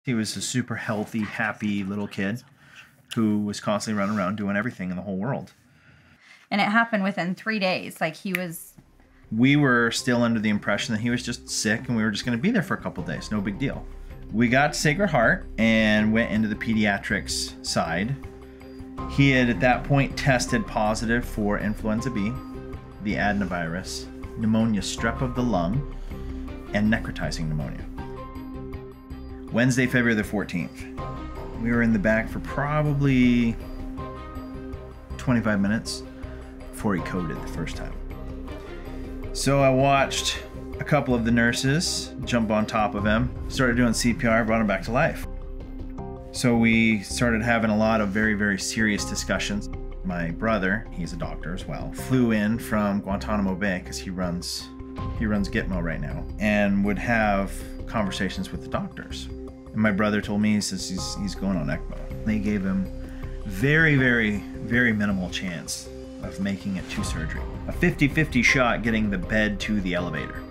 He was a super healthy, happy little kid who was constantly running around doing everything in the whole world. And it happened within 3 days. Like, he was... We were still under the impression that he was just sick and we were just going to be there for a couple days. No big deal. We got to Sacred Heart and went into the pediatrics side. He had at that point tested positive for influenza B, the adenovirus, pneumonia strep of the lung, and necrotizing pneumonia. Wednesday, February the 14th. We were in the back for probably 25 minutes before he coded the first time. So I watched a couple of the nurses jump on top of him, started doing CPR, brought him back to life. So we started having a lot of very, very serious discussions. My brother, he's a doctor as well, flew in from Guantanamo Bay because he runs Gitmo right now, and would have conversations with the doctors. And my brother told me, he says he's going on ECMO. They gave him very, very, very minimal chance of making it to surgery. A 50-50 shot getting the bed to the elevator.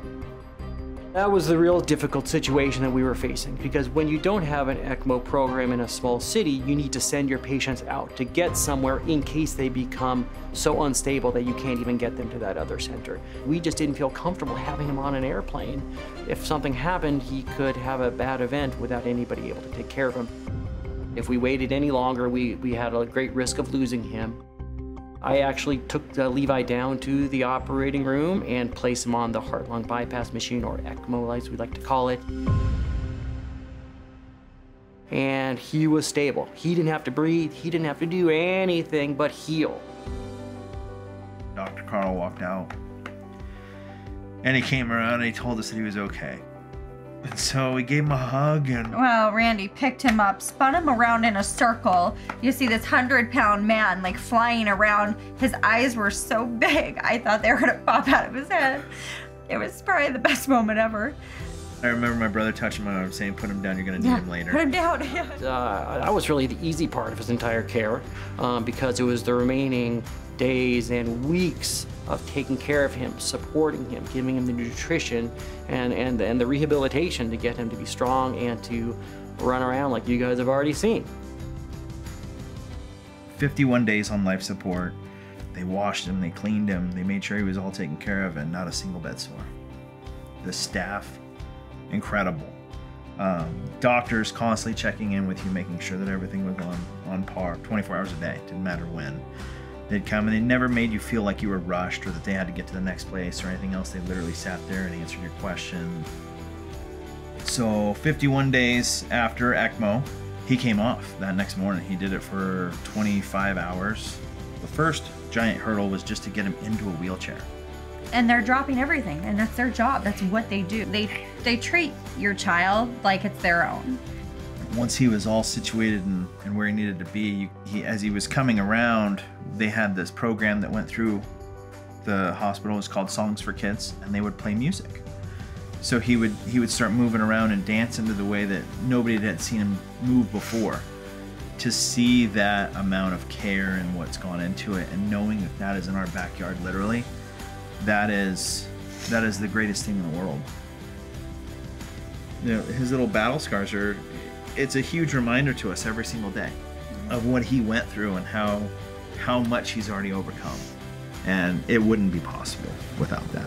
That was the real difficult situation that we were facing, because when you don't have an ECMO program in a small city, you need to send your patients out to get somewhere in case they become so unstable that you can't even get them to that other center. We just didn't feel comfortable having him on an airplane. If something happened, he could have a bad event without anybody able to take care of him. If we waited any longer, we had a great risk of losing him. I actually took Levi down to the operating room and placed him on the heart-lung bypass machine, or ECMO as we like to call it. And he was stable. He didn't have to breathe. He didn't have to do anything but heal. Dr. Carl walked out and he came around and he told us that he was okay. And so we gave him a hug and... Well, Randy picked him up, spun him around in a circle. You see this 100-pound man like flying around. His eyes were so big, I thought they were gonna pop out of his head. It was probably the best moment ever. I remember my brother touching my arm saying, put him down, you're gonna need him later. Put him down. That was really the easy part of his entire care, because it was the remaining days and weeks of taking care of him, supporting him, giving him the nutrition and the rehabilitation to get him to be strong and to run around like you guys have already seen. 51 days on life support. They washed him, they cleaned him, they made sure he was all taken care of and not a single bed sore. The staff, incredible. Doctors constantly checking in with you, making sure that everything was on par, 24 hours a day, didn't matter when. They'd come and they never made you feel like you were rushed or that they had to get to the next place or anything else. They literally sat there and answered your question. So 51 days after ECMO, he came off that next morning. He did it for 25 hours. The first giant hurdle was just to get him into a wheelchair. And they're dropping everything, and that's their job. That's what they do. They treat your child like it's their own. Once he was all situated and where he needed to be, as he was coming around, they had this program that went through the hospital. It was called Songs for Kids, and they would play music. So he would start moving around and dance into the way that nobody had seen him move before. To see that amount of care and what's gone into it, and knowing that that is in our backyard, literally, that is the greatest thing in the world. You know, his little battle scars it's a huge reminder to us every single day of what he went through and how much he's already overcome. And it wouldn't be possible without that.